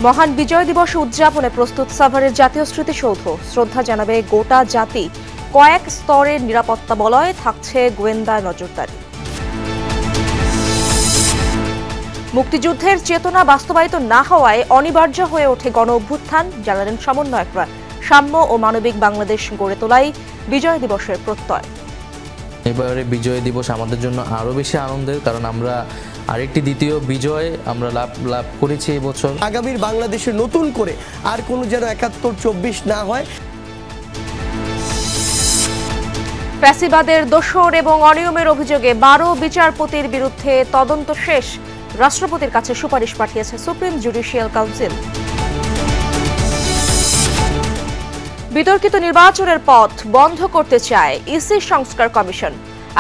মহান বিজয় দিবস উদযাপনে প্রস্তুত সাভারের জাতীয় স্মৃতিসৌধ। শ্রদ্ধা জানাবে গোটা জাতি। কয়েক স্তরের নিরাপত্তা বলয়ে থাকছে গোয়েন্দা নজরদারি। মুক্তিযুদ্ধের চেতনা বাস্তবায়িত না হওয়ায় অনিবার্য হয়ে ওঠে গণ অভ্যুত্থান, জানালেন সমন্বয়করা। সাম্য ও মানবিক বাংলাদেশ গড়ে তোলাই বিজয় দিবসের প্রত্যয়। এবারে বিজয় দিবস আমাদের জন্য আরো বেশি আনন্দের, কারণ আমরা আরেকটি দ্বিতীয় বিজয় আমরা লাভ করেছি এই বছর। আগামীর বাংলাদেশে নতুন করে আর কোনো যেন ৭১-২৪ না হয়। ফ্যাসিবাদের দোসর এবং অনিয়মের অভিযোগে ১২ বিচারপতির বিরুদ্ধে তদন্ত শেষ। রাষ্ট্রপতির কাছে সুপারিশ পাঠিয়েছে সুপ্রিম জুডিশিয়াল কাউন্সিল। বিতর্কিত নির্বাচনের পথ বন্ধ করতে চায় ইসি সংস্কার কমিশন।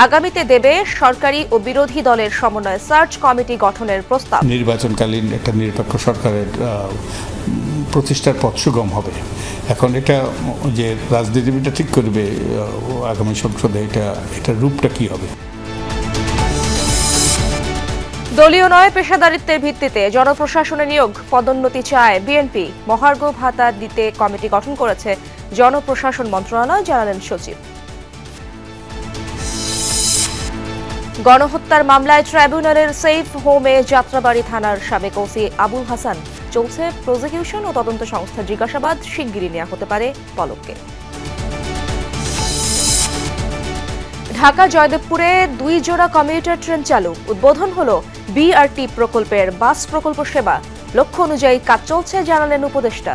আগামীতে দেবে সরকারি ও বিরোধী দলের সমন্বয়ে সার্চ কমিটি গঠনের প্রস্তাব। নির্বাচনকালীন একটা নিরপেক্ষ সরকারের প্রতিষ্ঠার পথ সুগম হবে। এখন এটা যে রাজনীতিবিদরা ঠিক করবে আগামী সংসদে এটা রূপটা কি হবে। দলীয় নয়, পেশাদারিত্বের ভিত্তিতে জনপ্রশাসনে নিয়োগ, পদোন্নতি চায় বিএনপি। মহার্ঘ ভাতা দিতে কমিটি গঠন করেছে জনপ্রশাসন মন্ত্রণালয়, জানালেন সচিব। গণহত্যার মামলায় ট্রাইব্যুনালের সেফ হোমে যাত্রাবাড়ি থানার সাবেক ওসি আবুল হাসান। চলছে প্রসিকিউশন ও তদন্ত সংস্থা জিজ্ঞাসাবাদ। শিগগিরই নেওয়া হতে পারে পলককে। ঢাকা জয়দেবপুরে ২ জোড়া কমিউটার ট্রেন চালু। উদ্বোধন হলো বিআরটি প্রকল্পের বাস প্রকল্প সেবা। লক্ষ্য অনুযায়ী কাজ চলছে, জানালেন উপদেষ্টা।